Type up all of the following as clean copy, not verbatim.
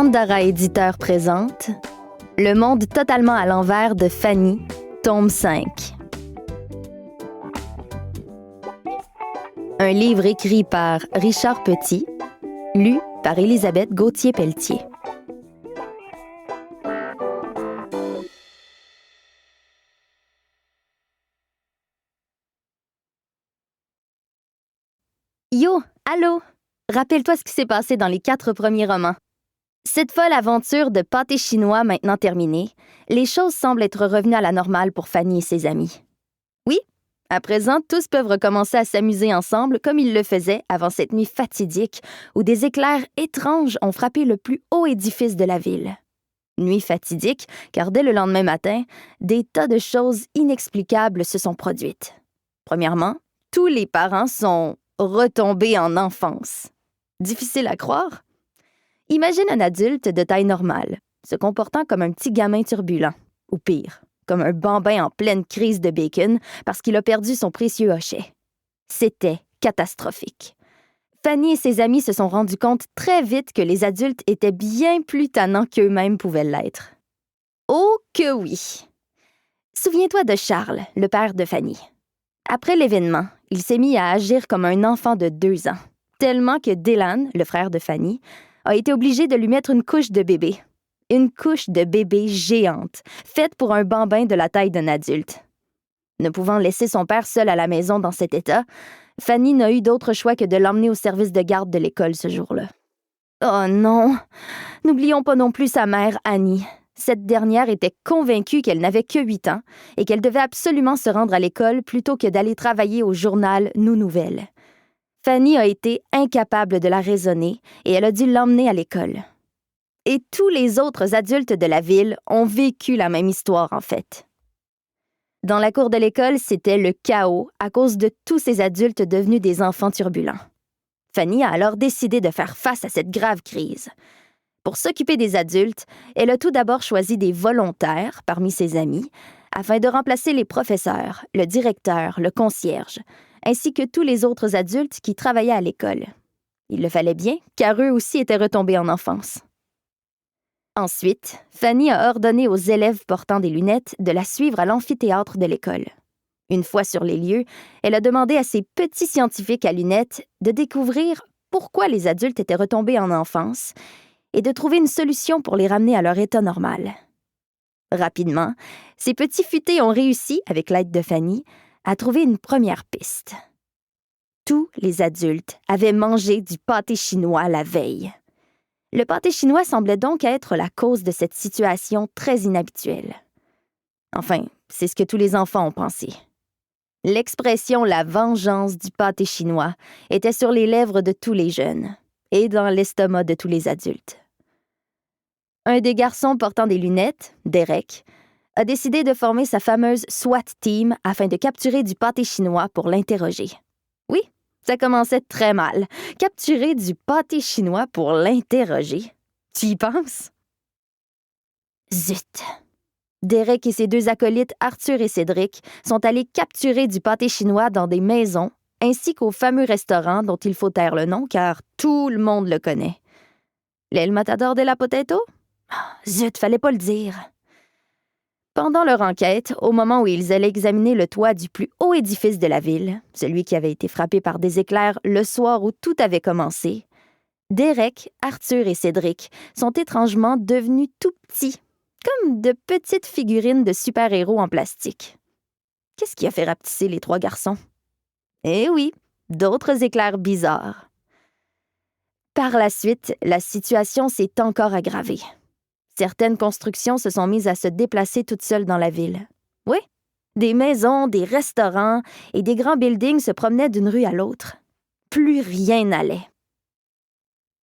Pandora Éditeur présente Le monde totalement à l'envers de Fanny, tome 5. Un livre écrit par Richard Petit, lu par Élisabeth Gauthier-Pelletier. Yo, allô! Rappelle-toi ce qui s'est passé dans les 4 premiers romans. Cette folle aventure de pâté chinois maintenant terminée, les choses semblent être revenues à la normale pour Fanny et ses amis. Oui, à présent, tous peuvent recommencer à s'amuser ensemble comme ils le faisaient avant cette nuit fatidique où des éclairs étranges ont frappé le plus haut édifice de la ville. Nuit fatidique, car dès le lendemain matin, des tas de choses inexplicables se sont produites. Premièrement, tous les parents sont retombés en enfance. Difficile à croire? Imagine un adulte de taille normale, se comportant comme un petit gamin turbulent, ou pire, comme un bambin en pleine crise de bacon parce qu'il a perdu son précieux hochet. C'était catastrophique. Fanny et ses amis se sont rendus compte très vite que les adultes étaient bien plus tannants qu'eux-mêmes pouvaient l'être. Oh que oui! Souviens-toi de Charles, le père de Fanny. Après l'événement, il s'est mis à agir comme un enfant de 2 ans, tellement que Dylan, le frère de Fanny, a été obligé de lui mettre une couche de bébé. Une couche de bébé géante, faite pour un bambin de la taille d'un adulte. Ne pouvant laisser son père seul à la maison dans cet état, Fanny n'a eu d'autre choix que de l'emmener au service de garde de l'école ce jour-là. Oh non! N'oublions pas non plus sa mère, Annie. Cette dernière était convaincue qu'elle n'avait que 8 ans et qu'elle devait absolument se rendre à l'école plutôt que d'aller travailler au journal Nous Nouvelles. Fanny a été incapable de la raisonner et elle a dû l'emmener à l'école. Et tous les autres adultes de la ville ont vécu la même histoire, en fait. Dans la cour de l'école, c'était le chaos à cause de tous ces adultes devenus des enfants turbulents. Fanny a alors décidé de faire face à cette grave crise. Pour s'occuper des adultes, elle a tout d'abord choisi des volontaires parmi ses amis afin de remplacer les professeurs, le directeur, le concierge, ainsi que tous les autres adultes qui travaillaient à l'école. Il le fallait bien, car eux aussi étaient retombés en enfance. Ensuite, Fanny a ordonné aux élèves portant des lunettes de la suivre à l'amphithéâtre de l'école. Une fois sur les lieux, elle a demandé à ces petits scientifiques à lunettes de découvrir pourquoi les adultes étaient retombés en enfance et de trouver une solution pour les ramener à leur état normal. Rapidement, ces petits futés ont réussi, avec l'aide de Fanny, à trouver une première piste. Tous les adultes avaient mangé du pâté chinois la veille. Le pâté chinois semblait donc être la cause de cette situation très inhabituelle. Enfin, c'est ce que tous les enfants ont pensé. L'expression « la vengeance du pâté chinois » était sur les lèvres de tous les jeunes et dans l'estomac de tous les adultes. Un des garçons portant des lunettes, Derek, a décidé de former sa fameuse SWAT team afin de capturer du pâté chinois pour l'interroger. Oui, ça commençait très mal. Capturer du pâté chinois pour l'interroger. Tu y penses? Zut! Derek et ses 2 acolytes, Arthur et Cédric, sont allés capturer du pâté chinois dans des maisons, ainsi qu'au fameux restaurant dont il faut taire le nom, car tout le monde le connaît. L'El Matador de la Potato? Zut, fallait pas le dire. Pendant leur enquête, au moment où ils allaient examiner le toit du plus haut édifice de la ville, celui qui avait été frappé par des éclairs le soir où tout avait commencé, Derek, Arthur et Cédric sont étrangement devenus tout petits, comme de petites figurines de super-héros en plastique. Qu'est-ce qui a fait rapetisser les 3 garçons? Eh oui, d'autres éclairs bizarres. Par la suite, la situation s'est encore aggravée. Certaines constructions se sont mises à se déplacer toutes seules dans la ville. Oui, des maisons, des restaurants et des grands buildings se promenaient d'une rue à l'autre. Plus rien n'allait.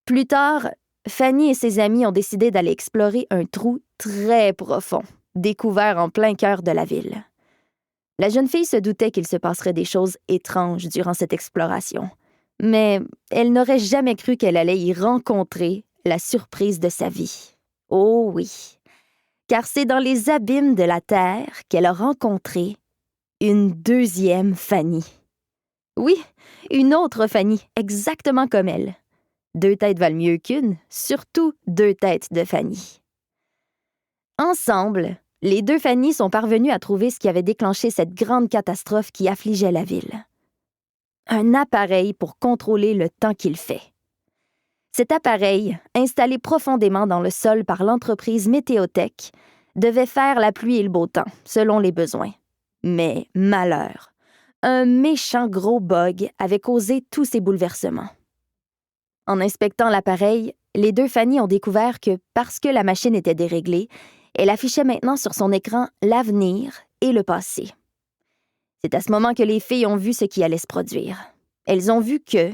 Plus tard, Fanny et ses amis ont décidé d'aller explorer un trou très profond, découvert en plein cœur de la ville. La jeune fille se doutait qu'il se passerait des choses étranges durant cette exploration, mais elle n'aurait jamais cru qu'elle allait y rencontrer la surprise de sa vie. Oh oui, car c'est dans les abîmes de la terre qu'elle a rencontré une 2e Fanny. Oui, une autre Fanny, exactement comme elle. 2 têtes valent mieux qu'une, surtout 2 têtes de Fanny. Ensemble, les 2 Fanny sont parvenus à trouver ce qui avait déclenché cette grande catastrophe qui affligeait la ville. Un appareil pour contrôler le temps qu'il fait. Cet appareil, installé profondément dans le sol par l'entreprise Météotech, devait faire la pluie et le beau temps, selon les besoins. Mais malheur, un méchant gros bug avait causé tous ces bouleversements. En inspectant l'appareil, les 2 Fanny ont découvert que, parce que la machine était déréglée, elle affichait maintenant sur son écran l'avenir et le passé. C'est à ce moment que les filles ont vu ce qui allait se produire. Elles ont vu que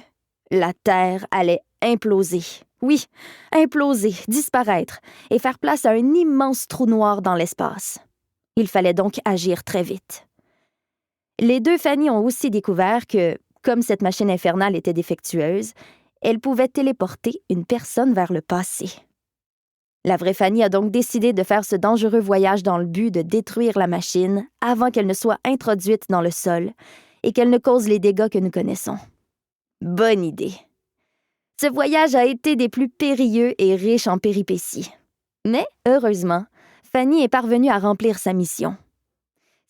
la Terre allait imploser. Oui, imploser, disparaître et faire place à un immense trou noir dans l'espace. Il fallait donc agir très vite. Les 2 Fanny ont aussi découvert que, comme cette machine infernale était défectueuse, elle pouvait téléporter une personne vers le passé. La vraie Fanny a donc décidé de faire ce dangereux voyage dans le but de détruire la machine avant qu'elle ne soit introduite dans le sol et qu'elle ne cause les dégâts que nous connaissons. Bonne idée. Ce voyage a été des plus périlleux et riches en péripéties. Mais, heureusement, Fanny est parvenue à remplir sa mission.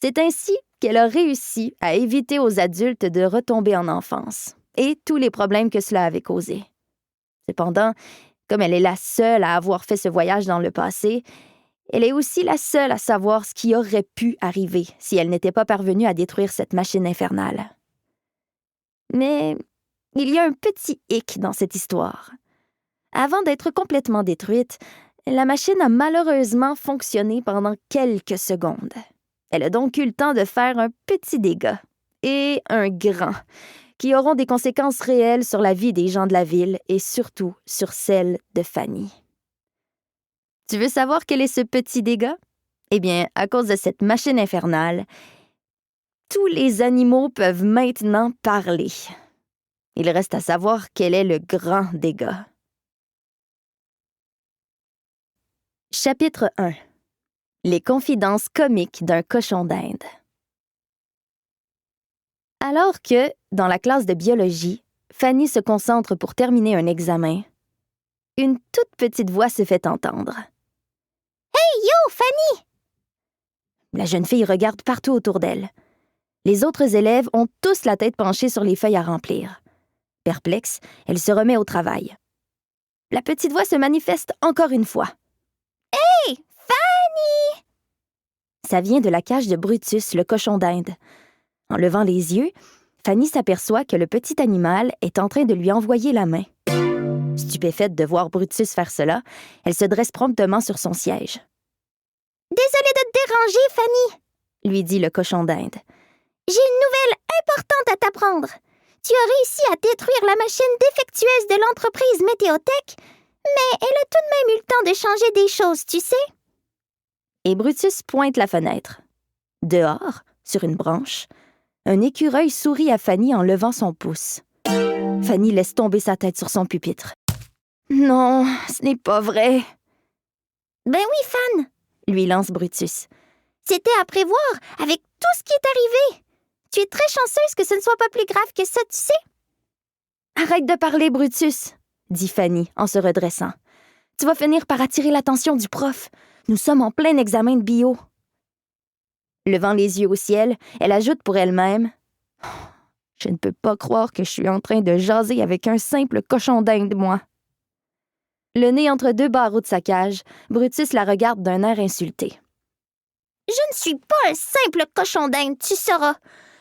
C'est ainsi qu'elle a réussi à éviter aux adultes de retomber en enfance et tous les problèmes que cela avait causés. Cependant, comme elle est la seule à avoir fait ce voyage dans le passé, elle est aussi la seule à savoir ce qui aurait pu arriver si elle n'était pas parvenue à détruire cette machine infernale. Mais il y a un petit hic dans cette histoire. Avant d'être complètement détruite, la machine a malheureusement fonctionné pendant quelques secondes. Elle a donc eu le temps de faire un petit dégât, et un grand, qui auront des conséquences réelles sur la vie des gens de la ville et surtout sur celle de Fanny. Tu veux savoir quel est ce petit dégât? Eh bien, à cause de cette machine infernale, tous les animaux peuvent maintenant parler. Il reste à savoir quel est le grand dégât. Chapitre 1. Les confidences comiques d'un cochon d'Inde. Alors que, dans la classe de biologie, Fanny se concentre pour terminer un examen, une toute petite voix se fait entendre. « Hey, yo, Fanny! » La jeune fille regarde partout autour d'elle. Les autres élèves ont tous la tête penchée sur les feuilles à remplir. Perplexe, elle se remet au travail. La petite voix se manifeste encore une fois. « Hey, Fanny! » Ça vient de la cage de Brutus, le cochon d'Inde. En levant les yeux, Fanny s'aperçoit que le petit animal est en train de lui envoyer la main. Stupéfaite de voir Brutus faire cela, elle se dresse promptement sur son siège. « Désolée de te déranger, Fanny, » lui dit le cochon d'Inde. « J'ai une nouvelle importante à t'apprendre. Tu as réussi à détruire la machine défectueuse de l'entreprise Météotech, mais elle a tout de même eu le temps de changer des choses, tu sais. » Et Brutus pointe la fenêtre. Dehors, sur une branche, un écureuil sourit à Fanny en levant son pouce. Fanny laisse tomber sa tête sur son pupitre. « Non, ce n'est pas vrai. »« Ben oui, Fan, » lui lance Brutus. « C'était à prévoir avec tout ce qui est arrivé. Tu es très chanceuse que ce ne soit pas plus grave que ça, tu sais. »« Arrête de parler, Brutus, » dit Fanny en se redressant. « Tu vas finir par attirer l'attention du prof. Nous sommes en plein examen de bio. » Levant les yeux au ciel, elle ajoute pour elle-même « Je ne peux pas croire que je suis en train de jaser avec un simple cochon d'Inde, moi. » Le nez entre 2 barreaux de sa cage, Brutus la regarde d'un air insulté. « Je ne suis pas un simple cochon d'Inde, tu sauras.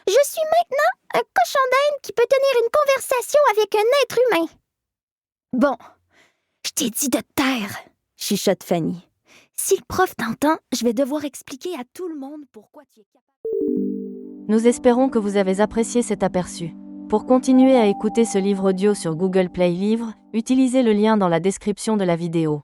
Je suis maintenant un cochon d'Inde qui peut tenir une conversation avec un être humain. »« Bon, je t'ai dit de te taire, » chuchote Fanny. « Si le prof t'entend, je vais devoir expliquer à tout le monde pourquoi tu es capable... » Nous espérons que vous avez apprécié cet aperçu. Pour continuer à écouter ce livre audio sur Google Play Livres, utilisez le lien dans la description de la vidéo.